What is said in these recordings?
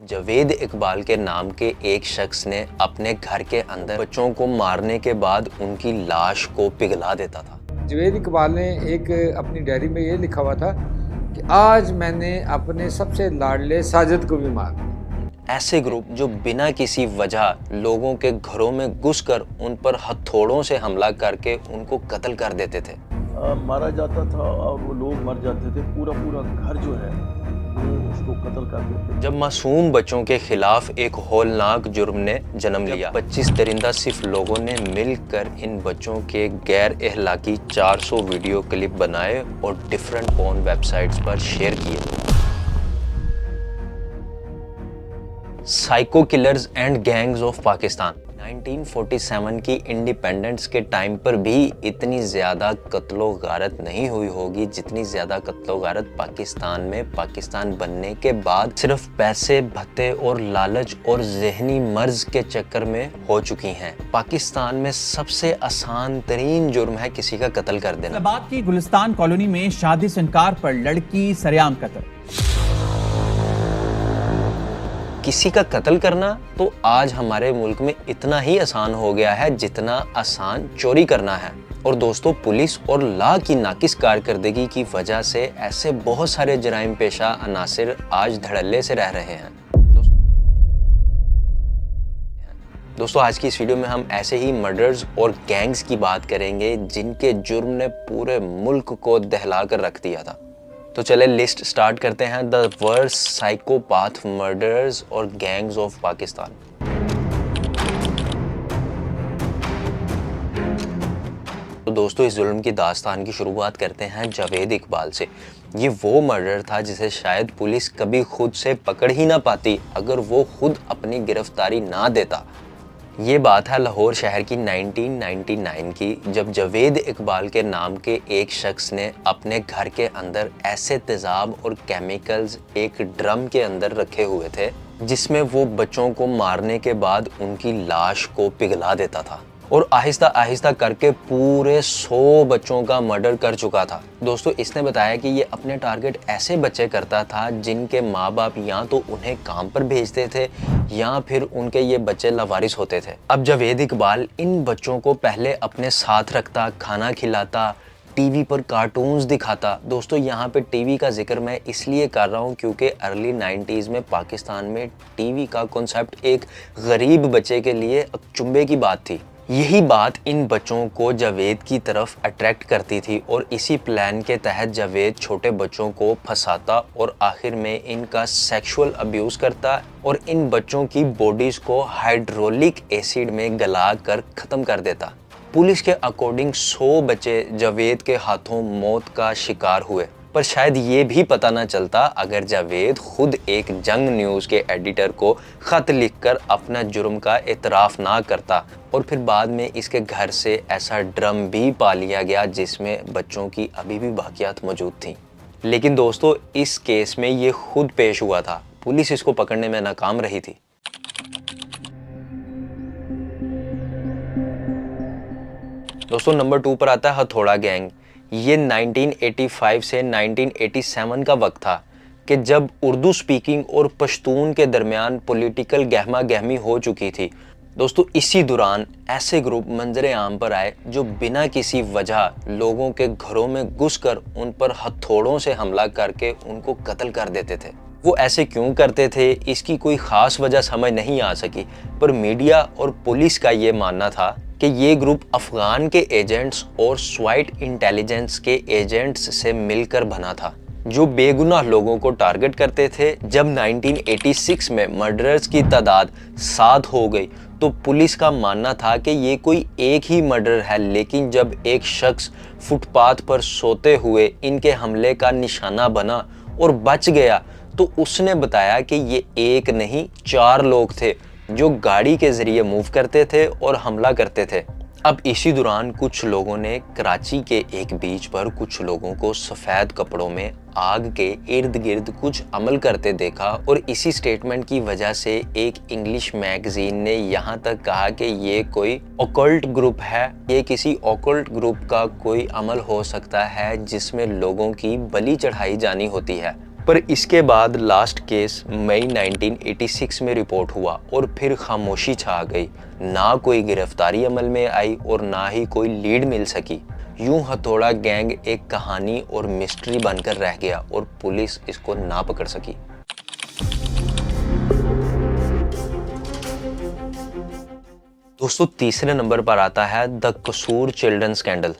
जवेद इकबाल के नाम के एक शख्स ने अपने घर के अंदर बच्चों को मारने के बाद उनकी लाश को पिघला देता था। जवेद इकबाल ने एक अपनी डायरी में ये लिखा हुआ था कि आज मैंने अपने सबसे लाडले साजिद को भी मार दिया। ऐसे ग्रुप जो बिना किसी वजह लोगों के घरों में घुसकर उन पर हथौड़ों से हमला करके उनको कत्ल कर देते थे। मारा जाता था और वो लोग मर जाते थे, पूरा पूरा घर जो है वो उसको कत्ल कर देते। जब मासूम बच्चों के खिलाफ एक होलनाक जुर्म ने जन्म लिया, 25 दरिंदा सिर्फ लोगों ने मिलकर इन बच्चों के गैर अखलाकी 400 वीडियो क्लिप बनाए और डिफरेंट पोर्न वेबसाइट्स पर शेयर किए। Psycho killers and gangs of Pakistan. 1947 की इंडिपेंडेंस के टाइम पर भी इतनी ज़्यादा कत्लो गारत नहीं हुई होगी जितनी ज़्यादा कत्लो गारत पाकिस्तान में पाकिस्तान बनने के बाद सिर्फ पैसे, भत्ते और लालच और जहनी मर्ज के चक्कर में हो चुकी हैं। पाकिस्तान में सबसे आसान तरीन जुर्म है किसी का कत्ल कर देना। इस्लामाबाद की गुलिस्तान कॉलोनी में शादी से इनकार पर लड़की सरेआम कत्ल। किसी का कत्ल करना तो आज हमारे मुल्क में इतना ही आसान हो गया है जितना आसान चोरी करना है। और दोस्तों, पुलिस और लॉ की नाकिस कारकर्दगी की वजह से ऐसे बहुत सारे जराइम पेशा अनासिर आज धड़ल्ले से रह रहे हैं। दोस्तों, आज की इस वीडियो में हम ऐसे ही मर्डर्स और गैंग्स की बात करेंगे जिनके जुर्म ने पूरे मुल्क को दहला कर रख दिया था। तो चले लिस्ट स्टार्ट करते हैं। द वर्स्ट साइकोपाथ मर्डरर्स और गैंग्स ऑफ पाकिस्तान। तो दोस्तों, इस जुल्म की दास्तान की शुरुआत करते हैं जवेद इकबाल से। ये वो मर्डर था जिसे शायद पुलिस कभी खुद से पकड़ ही ना पाती अगर वो खुद अपनी गिरफ्तारी ना देता। ये बात है लाहौर शहर की 1999 की, जब जवेद इकबाल के नाम के एक शख्स ने अपने घर के अंदर ऐसे तेज़ाब और केमिकल्स एक ड्रम के अंदर रखे हुए थे जिसमें वो बच्चों को मारने के बाद उनकी लाश को पिघला देता था और आहिस्ता आहिस्ता करके पूरे 100 बच्चों का मर्डर कर चुका था। दोस्तों, इसने बताया कि ये अपने टारगेट ऐसे बच्चे करता था जिनके माँ बाप या तो उन्हें काम पर भेजते थे या फिर उनके ये बच्चे लावारिस होते थे। अब जवेद इकबाल इन बच्चों को पहले अपने साथ रखता, खाना खिलाता, टीवी पर कार्टून्स दिखाता। दोस्तों, यहाँ पे टीवी का जिक्र मैं इसलिए कर रहा हूँ क्योंकि अर्ली 90s में पाकिस्तान में टीवी का कॉन्सेप्ट एक गरीब बच्चे के लिए अचंभे की बात थी। यही बात इन बच्चों को जवेद की तरफ अट्रैक्ट करती थी और इसी प्लान के तहत जवेद छोटे बच्चों को फंसाता और आखिर में इनका सेक्सुअल अब्यूज़ करता और इन बच्चों की बॉडीज़ को हाइड्रोलिक एसिड में गला कर ख़त्म कर देता। पुलिस के अकॉर्डिंग 100 बच्चे जवेद के हाथों मौत का शिकार हुए, पर शायद ये भी पता ना चलता अगर जवेद खुद एक जंग न्यूज़ के एडिटर को ख़त लिखकर अपना जुर्म का एतराफ़ ना करता और फिर बाद में इसके घर से ऐसा ड्रम भी पा लिया गया जिसमें बच्चों की अभी भी बाकियात मौजूद थीं। लेकिन दोस्तों, इस केस में ये खुद पेश हुआ था, पुलिस इसको पकड़ने में नाकाम रही थी। दोस्तों, नंबर 2 पर आता है हथौड़ा गैंग। ये 1985 से 1987 का वक्त था कि जब उर्दू स्पीकिंग और पश्तून के दरमियान पॉलिटिकल गहमा गहमी हो चुकी थी। दोस्तों, इसी दौरान ऐसे ग्रुप मंजरे आम पर आए जो बिना किसी वजह लोगों के घरों में घुसकर उन पर हथौड़ों से हमला करके उनको कत्ल कर देते थे। वो ऐसे क्यों करते थे, इसकी कोई ख़ास वजह समझ नहीं आ सकी, पर मीडिया और पुलिस का ये मानना था कि ये ग्रुप अफ़गान के एजेंट्स और स्वाइट इंटेलिजेंस के एजेंट्स से मिलकर बना था जो बेगुनाह लोगों को टारगेट करते थे। जब 1986 में मर्डरर्स की तादाद 7 हो गई तो पुलिस का मानना था कि ये कोई एक ही मर्डर है, लेकिन जब एक शख्स फुटपाथ पर सोते हुए इनके हमले का निशाना बना और बच गया तो उसने बताया कि ये एक नहीं 4 लोग थे जो गाड़ी के जरिए मूव करते थे और हमला करते थे। अब इसी दौरान कुछ लोगों ने कराची के एक बीच पर कुछ लोगों को सफ़ेद कपड़ों में आग के इर्द गिर्द कुछ अमल करते देखा और इसी स्टेटमेंट की वजह से एक इंग्लिश मैगजीन ने यहाँ तक कहा कि ये कोई ऑकल्ट ग्रुप है, ये किसी ऑकल्ट ग्रुप का कोई अमल हो सकता है जिसमें लोगों की बलि चढ़ाई जानी होती है। पर इसके बाद लास्ट केस मई 1986 में रिपोर्ट हुआ और फिर खामोशी छा गई। ना कोई गिरफ्तारी अमल में आई और ना ही कोई लीड मिल सकी। यूं हथौड़ा गैंग एक कहानी और मिस्ट्री बनकर रह गया और पुलिस इसको ना पकड़ सकी। दोस्तों, तीसरे नंबर पर आता है द कसूर चिल्ड्रन स्कैंडल।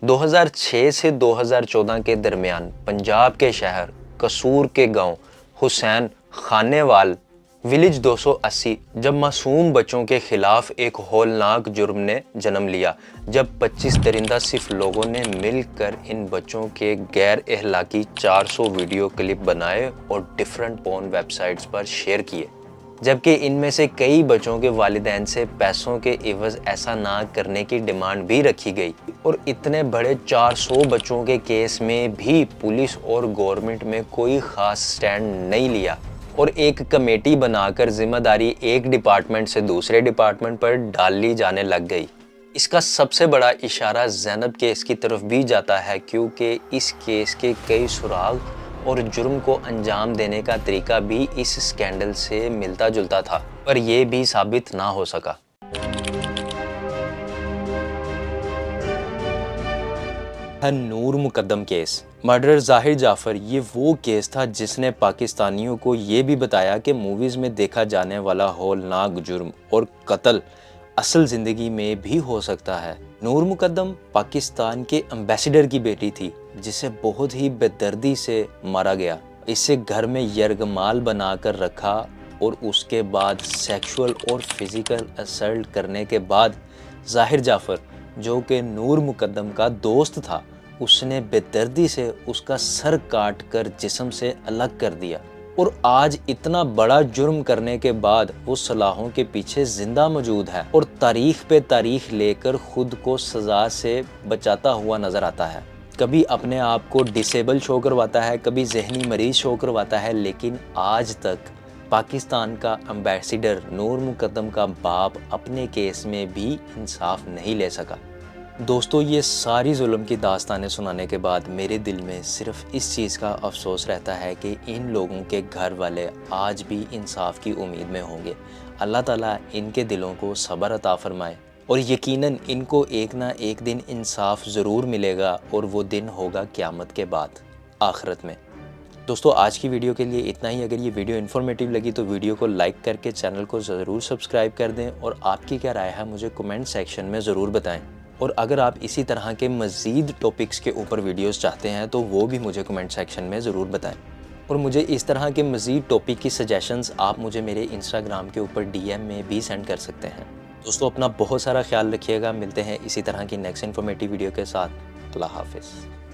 2006 से 2014 के दरमियान पंजाब के शहर कसूर के गांव हुसैन खानेवाल विलेज 280 जब मासूम बच्चों के खिलाफ एक हौलनाक जुर्म ने जन्म लिया, जब 25 दरिंदा सिर्फ लोगों ने मिलकर इन बच्चों के गैर अखलाकी 400 वीडियो क्लिप बनाए और डिफरेंट पोर्न वेबसाइट्स पर शेयर किए, जबकि इनमें से कई बच्चों के वालिदैन से पैसों के इवज़ ऐसा ना करने की डिमांड भी रखी गई। और इतने बड़े 400 बच्चों के केस में भी पुलिस और गवर्नमेंट में कोई ख़ास स्टैंड नहीं लिया और एक कमेटी बनाकर जिम्मेदारी एक डिपार्टमेंट से दूसरे डिपार्टमेंट पर डाल ली जाने लग गई। इसका सबसे बड़ा इशारा ज़ैनब केस की तरफ भी जाता है, क्योंकि इस केस के कई सुराग और जुर्म को अंजाम देने का तरीका भी इस स्कैंडल से मिलता जुलता था, पर यह भी साबित ना हो सका। नूर मुकद्दम केस, मर्डर जाहिर जाफर, ये वो केस था जिसने पाकिस्तानियों को ये भी बताया कि मूवीज़ में देखा जाने वाला हौलनाक जुर्म और कत्ल असल ज़िंदगी में भी हो सकता है। नूर मुकद्दम पाकिस्तान के एम्बेसडर की बेटी थी जिसे बहुत ही बेदर्दी से मारा गया। इसे घर में यरगमाल बनाकर रखा और उसके बाद सेक्सुअल और फिज़िकल असल्ट करने के बाद जाहिर जाफर, जो कि नूर मुकद्दम का दोस्त था, उसने बेदर्दी से उसका सर काट कर जिस्म से अलग कर दिया। और आज इतना बड़ा जुर्म करने के बाद वो सलाहों के पीछे जिंदा मौजूद है और तारीख पे तारीख लेकर खुद को सज़ा से बचाता हुआ नज़र आता है। कभी अपने आप को डिसेबल शो करवाता है, कभी जहनी मरीज शो करवाता है, लेकिन आज तक पाकिस्तान का एम्बेसडर नूर मुकद्दम का बाप अपने केस में भी इंसाफ नहीं ले सका। दोस्तों, ये सारी जुल्म की दास्तानें सुनाने के बाद मेरे दिल में सिर्फ इस चीज़ का अफसोस रहता है कि इन लोगों के घर वाले आज भी इंसाफ की उम्मीद में होंगे। अल्लाह ताला इनके दिलों को सब्र अता फरमाए और यकीनन इनको एक ना एक दिन इंसाफ ज़रूर मिलेगा और वो दिन होगा क़यामत के बाद, आखिरत में। दोस्तों, आज की वीडियो के लिए इतना ही। अगर ये वीडियो इन्फॉर्मेटिव लगी तो वीडियो को लाइक करके चैनल को ज़रूर सब्सक्राइब कर दें और आपकी क्या राय है मुझे कमेंट सेक्शन में ज़रूर बताएं। और अगर आप इसी तरह के मज़ीद टॉपिक्स के ऊपर वीडियोस चाहते हैं तो वो भी मुझे कमेंट सेक्शन में ज़रूर बताएं। और मुझे इस तरह के मज़ीद टॉपिक की सजेशंस आप मुझे मेरे इंस्टाग्राम के ऊपर DM में भी सेंड कर सकते हैं। दोस्तों, अपना बहुत सारा ख्याल रखिएगा। मिलते हैं इसी तरह की नेक्स्ट इन्फॉर्मेटिव वीडियो के साथ। अल्लाह हाफ़िज़।